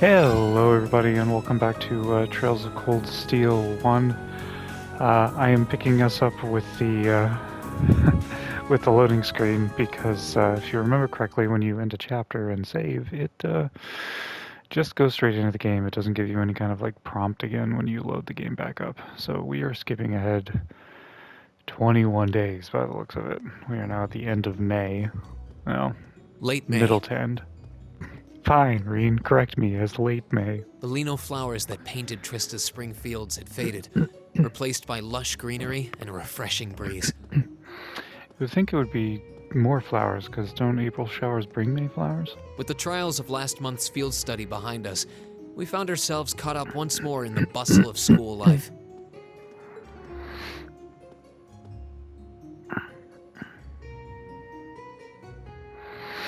Hello everybody and welcome back to Trails of Cold Steel 1. I am picking us up with the with the loading screen because if you remember correctly, when you end a chapter and save, it just goes straight into the game. It doesn't give you any kind of like prompt again when you load the game back up. So we are skipping ahead 21 days by the looks of it. We are now at the end of May. Well, late May. Middle to end. Fine, Rean, correct me as late May. The lino flowers that painted Trista's spring fields had faded, replaced by lush greenery and a refreshing breeze. You would think it would be more flowers, because don't April showers bring May flowers? With the trials of last month's field study behind us, we found ourselves caught up once more in the bustle of school life.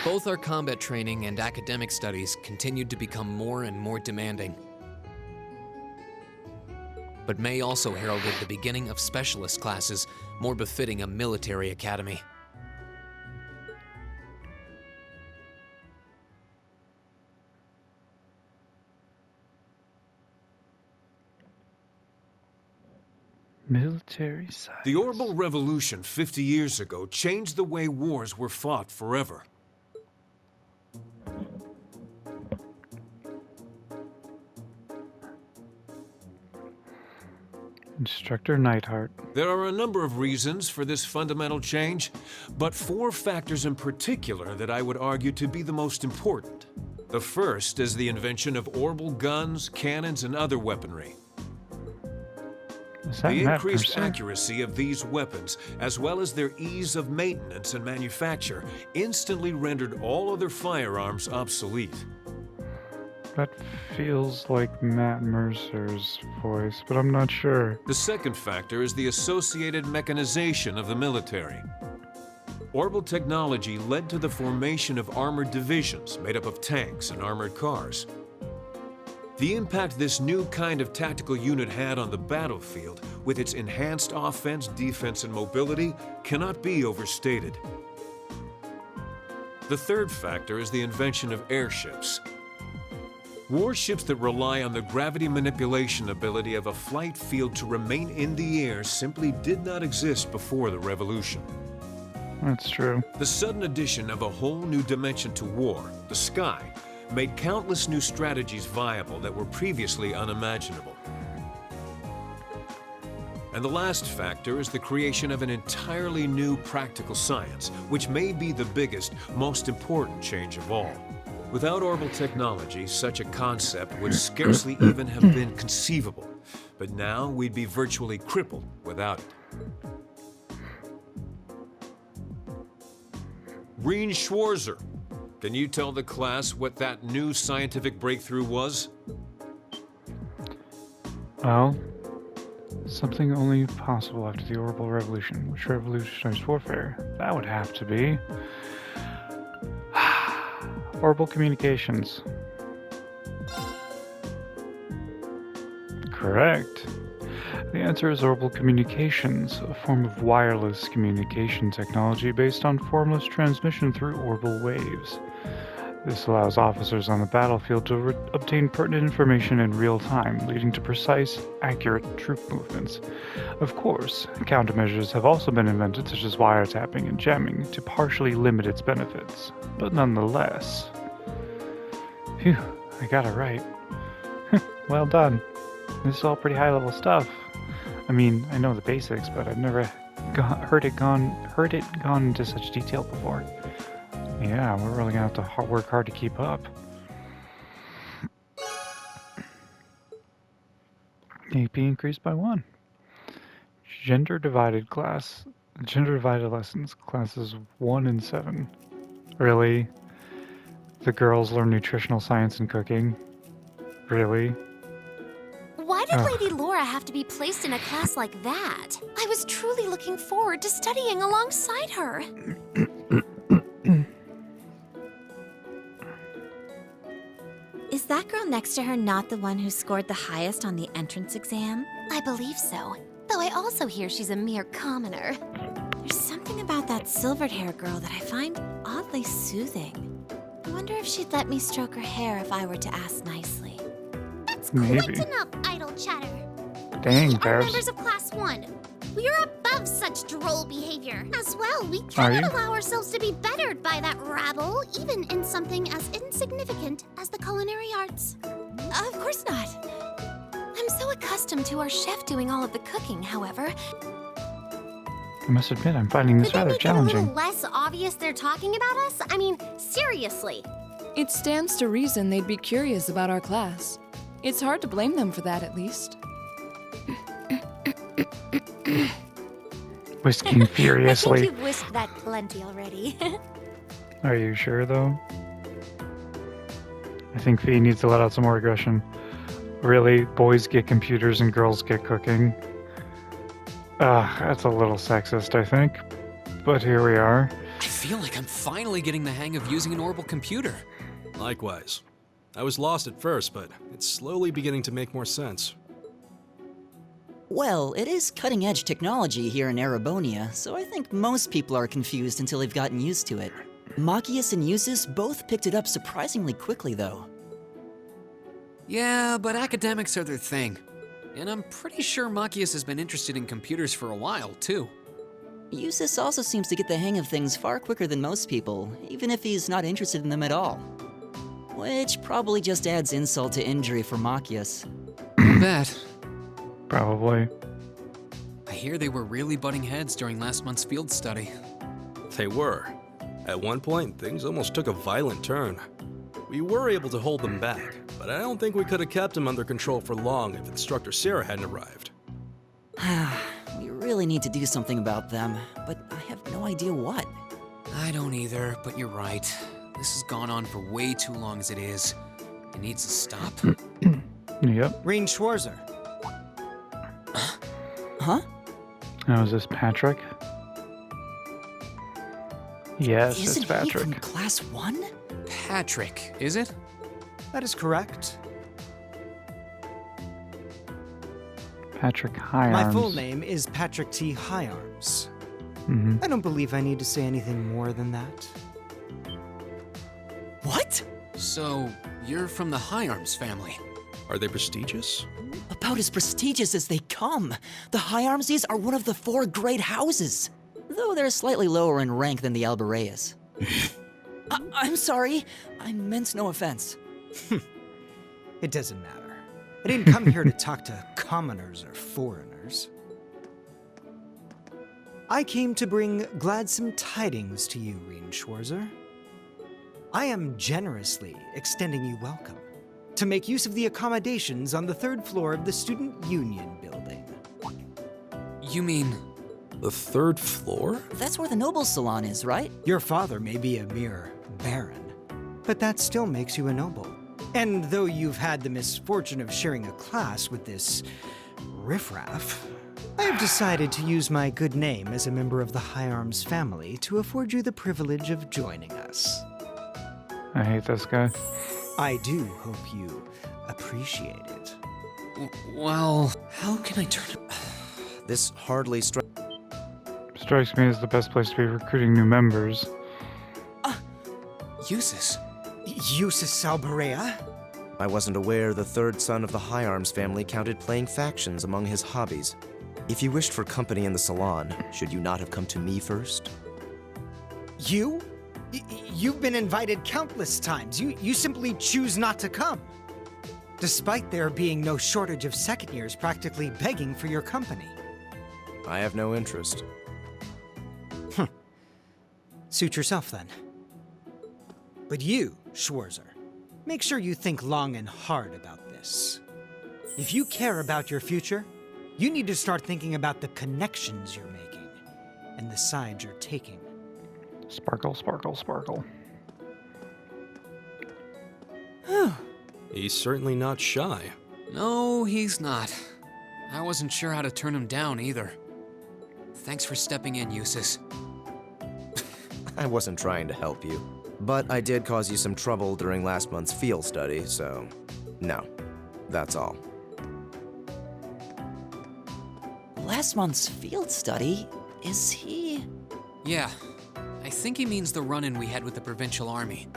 Both our combat training and academic studies continued to become more and more demanding. But May also heralded the beginning of specialist classes, more befitting a military academy. Military science. The Orbital Revolution 50 years ago changed the way wars were fought forever. Instructor Neidhart. There are a number of reasons for this fundamental change, but 4 factors in particular that I would argue to be the most important. The first is the invention of orbital guns, cannons, and other weaponry. Is that The Matt increased Mercer? accuracy of these weapons, as well as their ease of maintenance and manufacture, instantly rendered all other firearms obsolete. That feels like Matt Mercer's voice, but I'm not sure. The second factor is the associated mechanization of the military. Orbital technology led to the formation of armored divisions made up of tanks and armored cars. The impact this new kind of tactical unit had on the battlefield, with its enhanced offense, defense, and mobility, cannot be overstated. The third factor is the invention of airships. Warships that rely on the gravity manipulation ability of a flight field to remain in the air simply did not exist before the revolution. That's true. The sudden addition of a whole new dimension to war, the sky, made countless new strategies viable that were previously unimaginable. And the last factor is the creation of an entirely new practical science, which may be the biggest, most important change of all. Without orbital technology, such a concept would scarcely even have been conceivable. But now we'd be virtually crippled without it. Rean Schwarzer, can you tell the class what that new scientific breakthrough was? Well, something only possible after the Orbital Revolution, which revolutionized warfare. That would have to be orbital communications. Correct. The answer is orbital communications, a form of wireless communication technology based on formless transmission through orbital waves. This allows officers on the battlefield to obtain pertinent information in real time, leading to precise, accurate troop movements. Of course, countermeasures have also been invented, such as wiretapping and jamming, to partially limit its benefits. But nonetheless... Phew, I got it right. Well done. This is all pretty high-level stuff. I mean, I know the basics, but I've never heard it gone into such detail before. Yeah, we're really gonna have to work hard to keep up. AP increased by 1. Gender divided lessons, classes 1 and 7. Really? The girls learn nutritional science and cooking? Really? Why did Lady Laura have to be placed in a class like that? I was truly looking forward to studying alongside her. Is that girl next to her not the one who scored the highest on the entrance exam? I believe so, though I also hear she's a mere commoner. There's something about that silvered hair girl that I find oddly soothing. I wonder if she'd let me stroke her hair if I were to ask nicely. Maybe. quite enough idle chatter. Dang, We are Babs. members of Class 1. We are above such droll behavior. As well, we Are you? cannot allow ourselves to be bettered by that rabble, even in something as insignificant as the culinary arts. Of course not. I'm so accustomed to our chef doing all of the cooking, however. I must admit, I'm finding this Could they rather make it a little challenging. less obvious they're talking about us? I mean, seriously. It stands to reason they'd be curious about our class. It's hard to blame them for that, at least. Whisking I furiously. think you've whisked that plenty already. Are you sure, though? I think Fee needs to let out some more aggression. Really? Boys get computers and girls get cooking? That's a little sexist, I think. But here we are. I feel like I'm finally getting the hang of using an orbital computer. Likewise. I was lost at first, but it's slowly beginning to make more sense. Well, it is cutting-edge technology here in Erebonia, so I think most people are confused until they've gotten used to it. Machias and Usus both picked it up surprisingly quickly, though. Yeah, but academics are their thing. And I'm pretty sure Machias has been interested in computers for a while, too. Usus also seems to get the hang of things far quicker than most people, even if he's not interested in them at all. Which probably just adds insult to injury for Machias. I bet. Probably. I hear they were really butting heads during last month's field study. They were. At one point, things almost took a violent turn. We were able to hold them back, but I don't think we could have kept them under control for long if Instructor Sarah hadn't arrived. We really need to do something about them, but I have no idea what. I don't either, but you're right. This has gone on for way too long as it is. It needs to stop. Yep. Rean Schwarzer. Huh? Now, is this Patrick? Yes, Isn't it's Patrick. he from Class 1? Patrick, is it? That is correct. Patrick Hyarms. My full name is Patrick T. Hyarms. I don't believe I need to say anything more than that. What? So, you're from the Hyarms family. Are they prestigious? About as prestigious as they come. The Hyarmses are one of the 4 great houses, though they're slightly lower in rank than the Albareas. I'm sorry. I meant no offense. It doesn't matter. I didn't come here to talk to commoners or foreigners. I came to bring gladsome tidings to you, Rean Schwarzer. I am generously extending you welcome to make use of the accommodations on the 3rd floor of the Student Union building. You mean... The 3rd floor? That's where the Noble Salon is, right? Your father may be a mere baron, but that still makes you a noble. And though you've had the misfortune of sharing a class with this riffraff, I have decided to use my good name as a member of the Hyarms family to afford you the privilege of joining us. I hate this guy. I do hope you appreciate it. Well, how can I turn... This hardly Strikes me as the best place to be recruiting new members. Usus? Usus Albarea? I wasn't aware the 3rd son of the Hyarms family counted playing factions among his hobbies. If you wished for company in the salon, should you not have come to me first? You? You've been invited countless times. You simply choose not to come. Despite there being no shortage of second years practically begging for your company. I have no interest. Suit yourself then. But you, Schwarzer, make sure you think long and hard about this. If you care about your future, you need to start thinking about the connections you're making and the sides you're taking. Sparkle, sparkle, sparkle. He's certainly not shy. No, he's not. I wasn't sure how to turn him down either. Thanks for stepping in, Usus. I wasn't trying to help you, but I did cause you some trouble during last month's field study, so no, that's all. Last month's field study? Is he... Yeah, I think he means the run-in we had with the provincial army.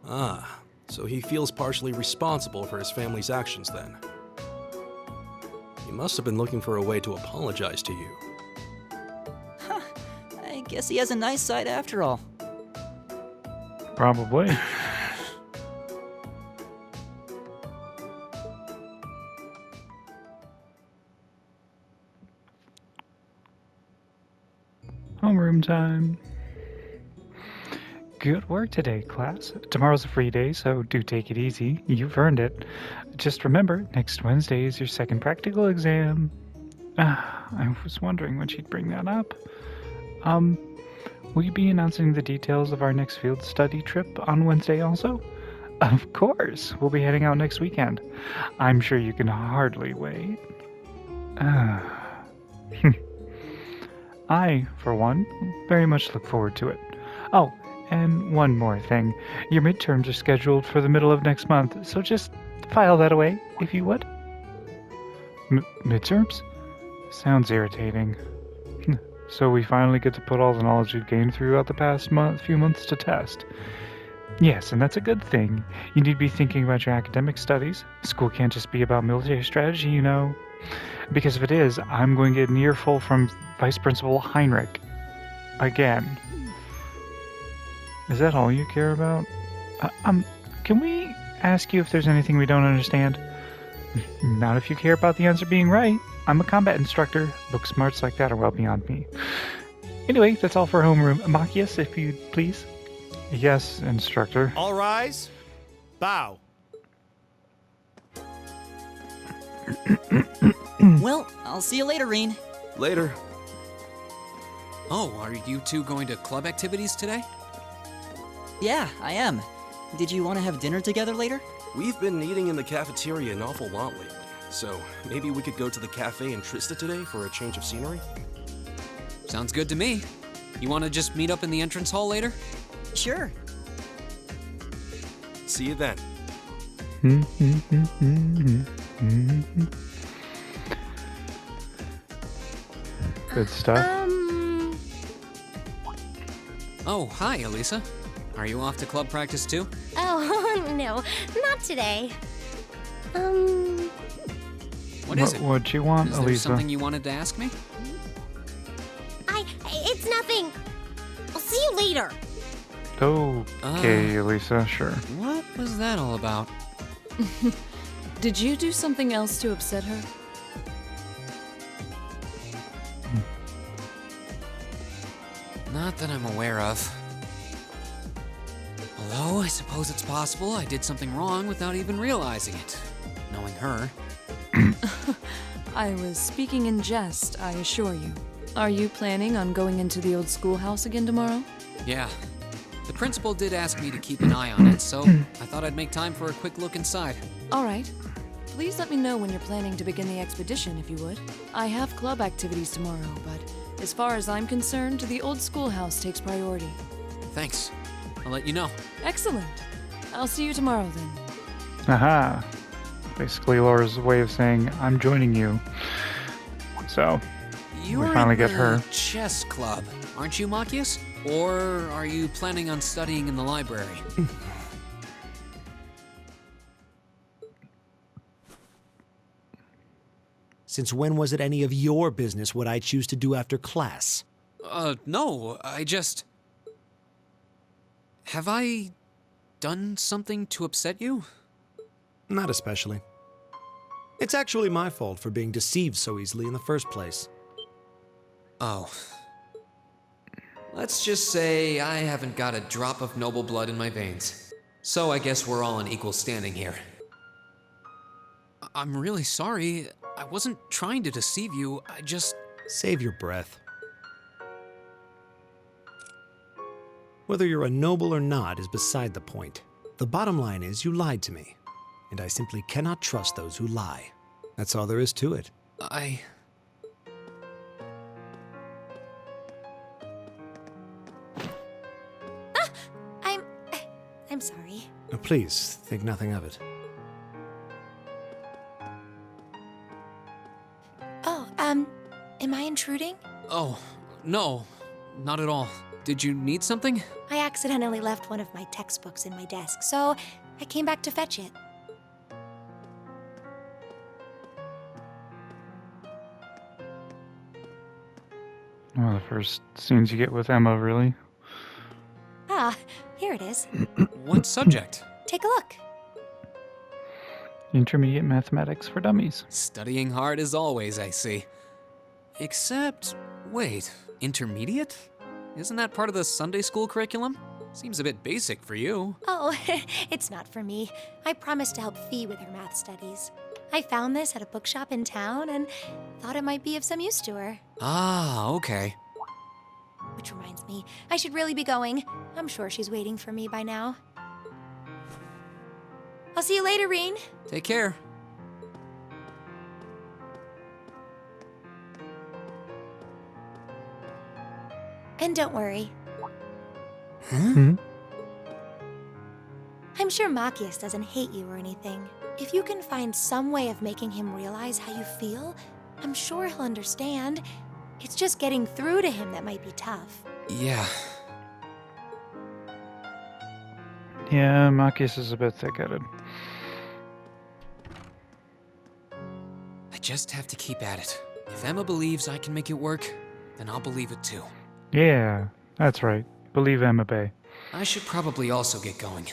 Ah, So he feels partially responsible for his family's actions then. He must have been looking for a way to apologize to you. I guess he has a nice side after all. Probably. Homeroom time. Good work today, class. Tomorrow's a free day, so do take it easy. You've earned it. Just remember, next Wednesday is your second practical exam. I was wondering when she'd bring that up. Will you be announcing the details of our next field study trip on Wednesday also? Of course. We'll be heading out next weekend. I'm sure you can hardly wait. I, for one, very much look forward to it. Oh, and one more thing. Your midterms are scheduled for the middle of next month, so just file that away, if you would. Midterms? Sounds irritating. So we finally get to put all the knowledge we've gained throughout the past few months to test. Yes, and that's a good thing. You need to be thinking about your academic studies. School can't just be about military strategy, you know. Because if it is, I'm going to get an earful from Vice Principal Heinrich. Again. Is that all you care about? Can we ask you if there's anything we don't understand? Not if you care about the answer being right. I'm a combat instructor. Book smarts like that are well beyond me. Anyway, that's all for homeroom. Machias, if you'd please. Yes, instructor. All rise. Bow. Well, I'll see you later, Rean. Later. Oh, are you two going to club activities today? Yeah, I am. Did you want to have dinner together later? We've been eating in the cafeteria an awful lot lately, so maybe we could go to the cafe in Trista today for a change of scenery? Sounds good to me. You want to just meet up in the entrance hall later? Sure. See you then. Good stuff. Oh, hi, Elisa. Are you off to club practice too? Oh, no, not today. What is it? What'd you want, Is there Elisa? something you wanted to ask me? It's nothing. I'll see you later. Okay, Elisa, sure. What was that all about? Did you do something else to upset her? Not that I'm aware of. Although, I suppose it's possible I did something wrong without even realizing it. Knowing her. I was speaking in jest, I assure you. Are you planning on going into the old schoolhouse again tomorrow? Yeah. The principal did ask me to keep an eye on it, so I thought I'd make time for a quick look inside. All right. Please let me know when you're planning to begin the expedition, if you would. I have club activities tomorrow, but as far as I'm concerned, the old schoolhouse takes priority. Thanks. I'll let you know. Excellent. I'll see you tomorrow then. Aha. Basically Laura's way of saying, I'm joining you. So, You're finally in get the her. chess club, aren't you, Machias? Or are you planning on studying in the library? Since when was it any of your business what I choose to do after class? No, I just... Have I done something to upset you? Not especially. It's actually my fault for being deceived so easily in the first place. Oh. Let's just say I haven't got a drop of noble blood in my veins. So I guess we're all in equal standing here. I'm really sorry. I wasn't trying to deceive you. I just... Save your breath. Whether you're a noble or not is beside the point. The bottom line is you lied to me, and I simply cannot trust those who lie. That's all there is to it. I'm sorry. Please, think nothing of it. Oh, am I intruding? Oh, no. Not at all. Did you need something? I accidentally left one of my textbooks in my desk, so I came back to fetch it. One of the first scenes you get with Emma, really. Ah, here it is. What subject? Take a look. Intermediate mathematics for dummies. Studying hard as always, I see. Except, wait, intermediate? Isn't that part of the Sunday school curriculum? Seems a bit basic for you. Oh, it's not for me. I promised to help Fee with her math studies. I found this at a bookshop in town and thought it might be of some use to her. Ah, okay. Which reminds me, I should really be going. I'm sure she's waiting for me by now. I'll see you later, Rean. Take care. And don't worry. Hmm? I'm sure Machias doesn't hate you or anything. If you can find some way of making him realize how you feel, I'm sure he'll understand. It's just getting through to him that might be tough. Yeah. Yeah, Machias is a bit thick-headed. I just have to keep at it. If Emma believes I can make it work, then I'll believe it too. Yeah, that's right. Believe Emma Bay. I should probably also get going.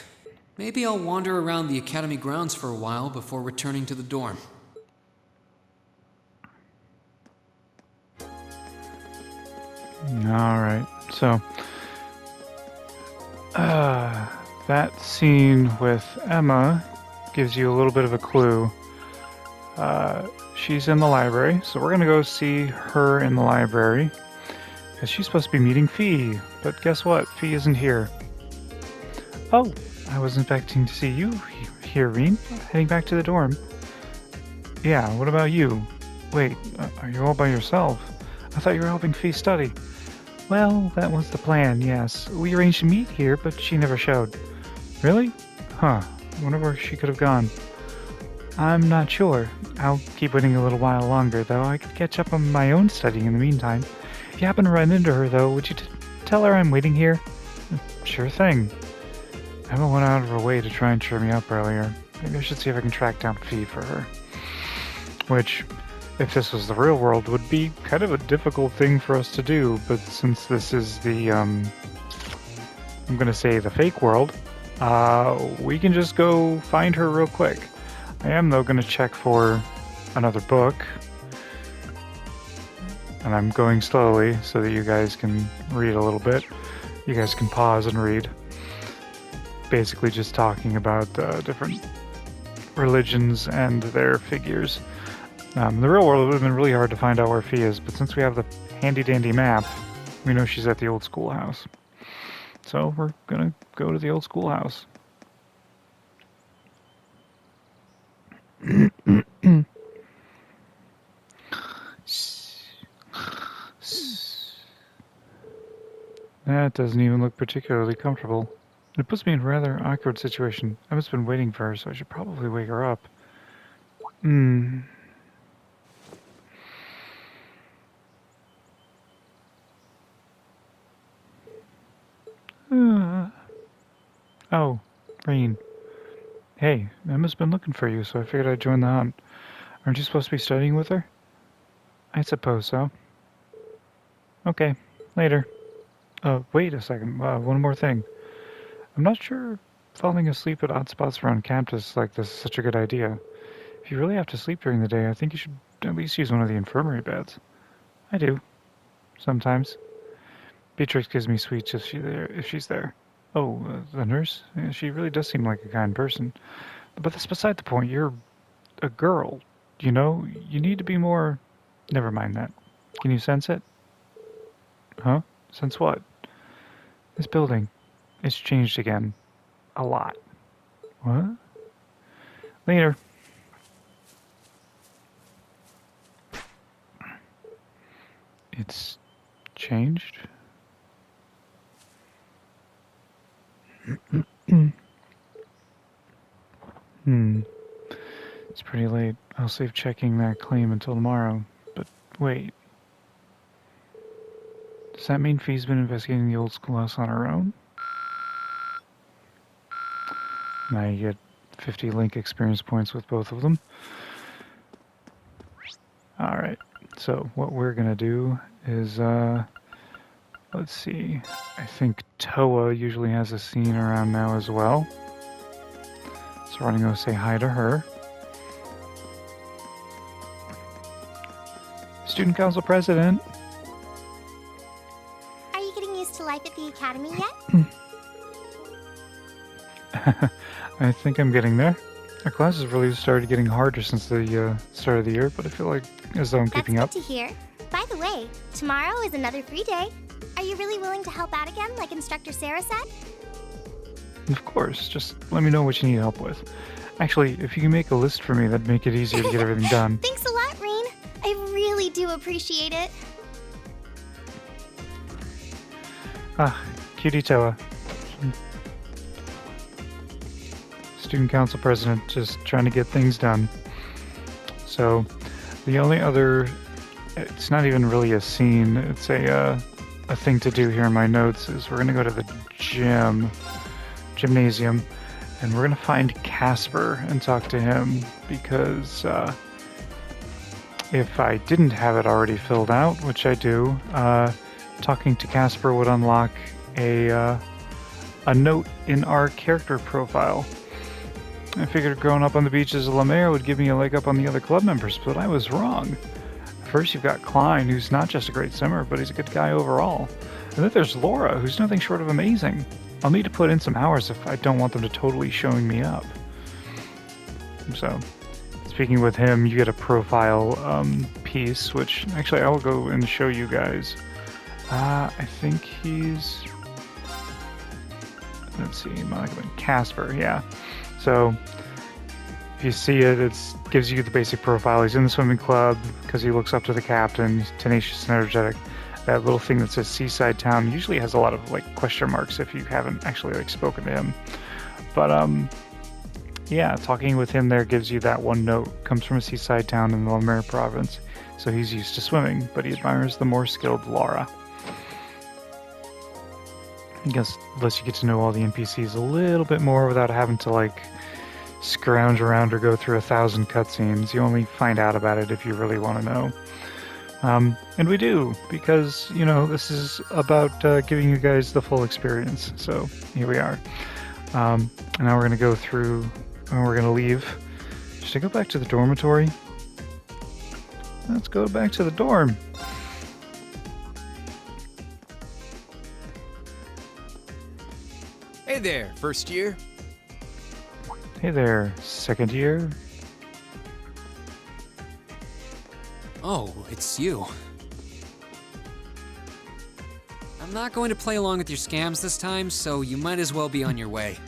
Maybe I'll wander around the academy grounds for a while before returning to the dorm. Alright, so... that scene with Emma gives you a little bit of a clue. She's in the library, so we're gonna go see her in the library. Because she's supposed to be meeting Fee, but guess what? Fee isn't here. Oh, I was expecting to see you here, Rean. Heading back to the dorm. Yeah, what about you? Wait, are you all by yourself? I thought you were helping Fee study. Well, that was the plan, yes. We arranged to meet here, but she never showed. Really? Huh. I wonder where she could have gone. I'm not sure. I'll keep waiting a little while longer, though. I could catch up on my own studying in the meantime. If you happen to run into her, though, would you tell her I'm waiting here? Sure thing. Emma went out of her way to try and cheer me up earlier. Maybe I should see if I can track down Fee for her. Which, if this was the real world, would be kind of a difficult thing for us to do, but since this is the, I'm gonna say the fake world, we can just go find her real quick. I am, though, gonna check for another book. And I'm going slowly so that you guys can read a little bit. You guys can pause and read. Basically just talking about different religions and their figures. In the real world, it would have been really hard to find out where Fee is, but since we have the handy-dandy map, we know she's at the old schoolhouse. So we're gonna go to the old schoolhouse. That doesn't even look particularly comfortable. It puts me in a rather awkward situation. Emma's been waiting for her, so I should probably wake her up. Oh, Rean. Hey, Emma's been looking for you, so I figured I'd join the hunt. Aren't you supposed to be studying with her? I suppose so. Okay, later. Wait a second. One more thing. I'm not sure falling asleep at odd spots around campus like this is such a good idea. If you really have to sleep during the day, I think you should at least use one of the infirmary beds. I do. Sometimes. Beatrix gives me sweets if she's there. Oh, the nurse? Yeah, she really does seem like a kind person. But that's beside the point. You're a girl. You know, you need to be more... Never mind that. Can you sense it? Huh? Sense what? This building. It's changed again. A lot. What? Later. It's changed? It's pretty late. I'll save checking that claim until tomorrow. But wait. Does that mean Fee's been investigating the old schoolhouse on her own? Now you get 50 link experience points with both of them. Alright, so what we're going to do is, let's see, I think Toa usually has a scene around now as well. So we're going to go say hi to her. Student Council President. Are you getting used to life at the academy yet? I think I'm getting there. Our classes really started getting harder since the start of the year, but I feel like as though I'm keeping up. That's good to hear. By the way, tomorrow is another free day. Are you really willing to help out again, like Instructor Sarah said? Of course, just let me know what you need help with. Actually, if you can make a list for me, that'd make it easier to get everything done. Thanks a lot, Rean. I really do appreciate it. Ah, cutie Toa. Student Council President, just trying to get things done. So, the only other... It's not even really a scene, it's a thing to do here in my notes, is we're going to go to the gymnasium, and we're going to find Casper and talk to him, because if I didn't have it already filled out, which I do, talking to Casper would unlock a note in our character profile. I figured growing up on the beaches of La Mer would give me a leg up on the other club members, but I was wrong. First, you've got Klein, who's not just a great swimmer, but he's a good guy overall. And then there's Laura, who's nothing short of amazing. I'll need to put in some hours if I don't want them to totally showing me up. So, speaking with him, you get a profile piece, which actually I will go and show you guys. I think he's... Let's see, Monica Casper, yeah. So, if you see it, it gives you the basic profile. He's in the swimming club because he looks up to the captain. He's tenacious and energetic. That little thing that says Seaside Town usually has a lot of like question marks if you haven't actually like spoken to him. But yeah, talking with him there gives you that one note. Comes from a seaside town in the La Mer province, so he's used to swimming, but he admires the more skilled Laura. I guess unless you get to know all the NPCs a little bit more without having to like scrounge around or go through 1,000 cutscenes. You only find out about it if you really want to know. And we do, because, you know, this is about giving you guys the full experience. So here we are. And now we're going to go through, and we're going to leave. Should I go back to the dormitory? Let's go back to the dorm. Hey there, first year. Hey there, second year. Oh, it's you. I'm not going to play along with your scams this time, so you might as well be on your way.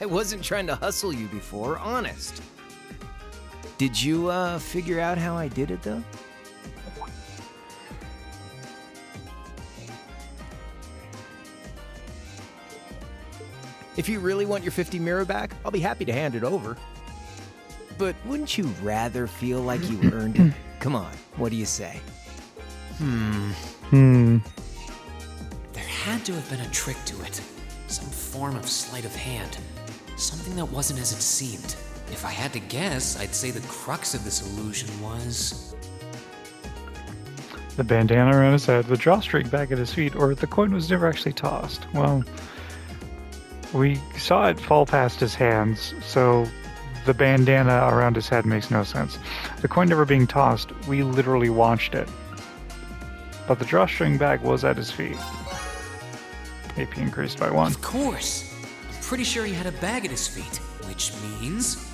I wasn't trying to hustle you before, honest. Did you, figure out how I did it, though? If you really want your 50 mirror back, I'll be happy to hand it over. But wouldn't you rather feel like you earned it? Come on, what do you say? There had to have been a trick to it. Some form of sleight of hand. Something that wasn't as it seemed. If I had to guess, I'd say the crux of this illusion was... The bandana around his head, the drawstring back at his feet, or the coin was never actually tossed. Well, we saw it fall past his hands, so the bandana around his head makes no sense. The coin never being tossed, we literally watched it. But the drawstring bag was at his feet. AP increased by 1. Of course! I'm pretty sure he had a bag at his feet, which means...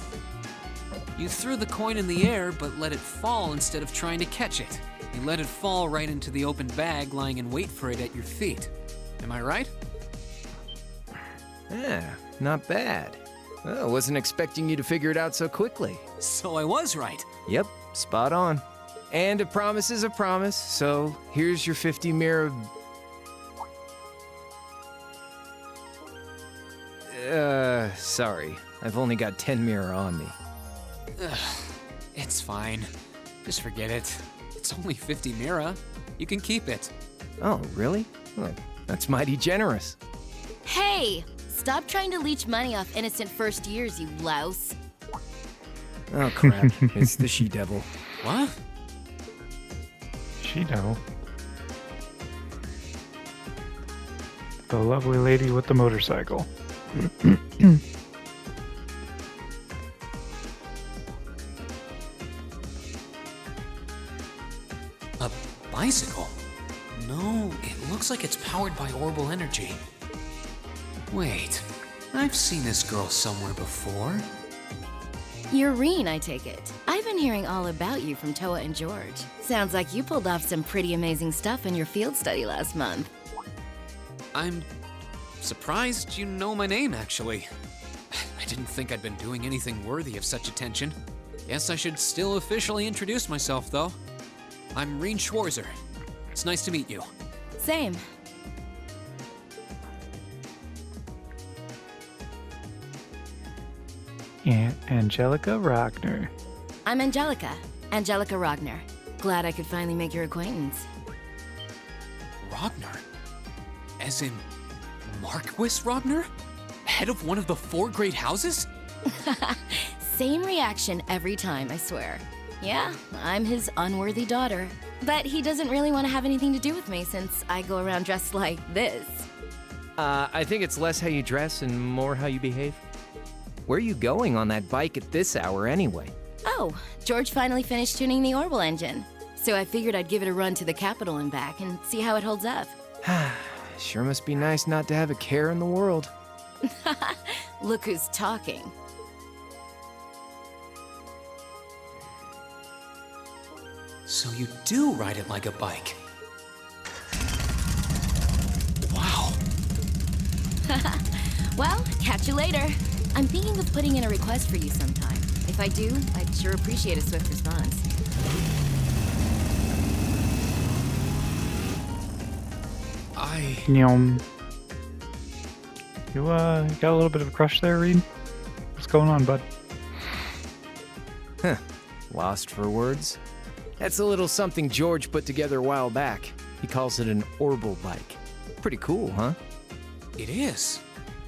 You threw the coin in the air, but let it fall instead of trying to catch it. You let it fall right into the open bag, lying in wait for it at your feet. Am I right? Yeah, not bad. Well, I wasn't expecting you to figure it out so quickly. So I was right. Yep, spot on. And a promise is a promise, so here's your 50 mirror... sorry. I've only got 10 mirror on me. Ugh, it's fine. Just forget it. It's only 50 mira. You can keep it. Oh, really? Well, that's mighty generous. Hey! Stop trying to leech money off innocent first years, you louse. Oh, crap. It's the she-devil. What? She-devil? The lovely lady with the motorcycle. A bicycle? No, it looks like it's powered by orbital energy. Wait, I've seen this girl somewhere before. You're Rean, I take it. I've been hearing all about you from Toa and George. Sounds like you pulled off some pretty amazing stuff in your field study last month. I'm surprised you know my name, actually. I didn't think I'd been doing anything worthy of such attention. Guess I should still officially introduce myself, though. I'm Rean Schwarzer. It's nice to meet you. Same. And Angelica Ragnar. I'm Angelica Ragnar. Glad I could finally make your acquaintance. Ragnar? As in Marquis Ragnar? Head of one of the 4 great houses? Same reaction every time, I swear. Yeah, I'm his unworthy daughter. But he doesn't really want to have anything to do with me since I go around dressed like this. I think it's less how you dress and more how you behave. Where are you going on that bike at this hour anyway? Oh, George finally finished tuning the Orbital engine. So I figured I'd give it a run to the Capitol and back and see how it holds up. Sure must be nice not to have a care in the world. Look who's talking. So you do ride it like a bike. Wow. Well, catch you later. I'm thinking of putting in a request for you sometime. If I do, I'd sure appreciate a swift response. Yum. You got a little bit of a crush there, Rean? What's going on, bud? Lost for words? That's a little something George put together a while back. He calls it an Orbital bike. Pretty cool, huh? It is.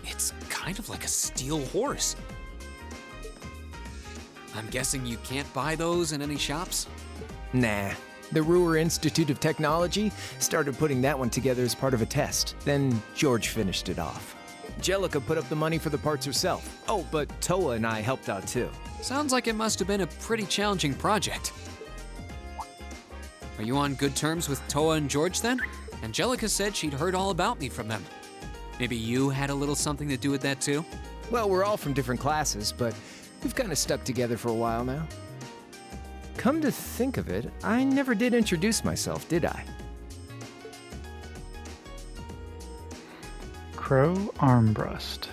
It's kind of like a steel horse. I'm guessing you can't buy those in any shops? Nah. The Ruhr Institute of Technology started putting that one together as part of a test. Then George finished it off. Jellica put up the money for the parts herself. Oh, but Toa and I helped out too. Sounds like it must have been a pretty challenging project. Are you on good terms with Toa and George then? Angelica said she'd heard all about me from them. Maybe you had a little something to do with that too? Well, we're all from different classes, but we've kind of stuck together for a while now. Come to think of it, I never did introduce myself, did I? Crow Armbrust.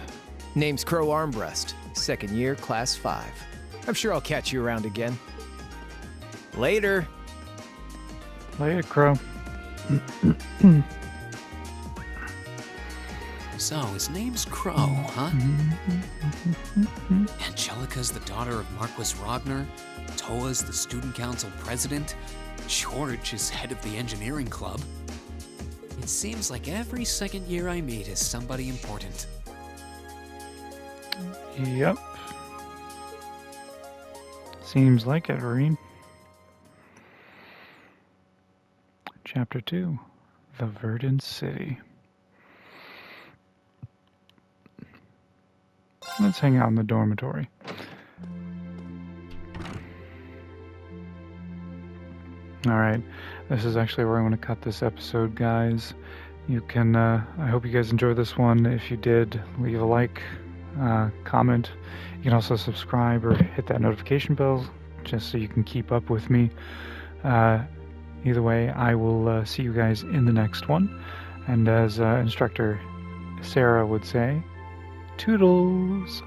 Name's Crow Armbrust, 2nd year, class 5. I'm sure I'll catch you around again. Later. Later, Crow. So, his name's Crow, huh? Angelica's the daughter of Marquis Ragnar. Toa's the student council president. George is head of the engineering club. It seems like every 2nd year I meet is somebody important. Yep. Seems like it, Rean. Chapter 2, The Verdant City. Let's hang out in the dormitory. Alright, this is actually where I want to cut this episode, guys. You can, I hope you guys enjoyed this one. If you did, leave a like, comment. You can also subscribe or hit that notification bell just so you can keep up with me. Either way, I will see you guys in the next one. And as instructor Sarah would say, toodles!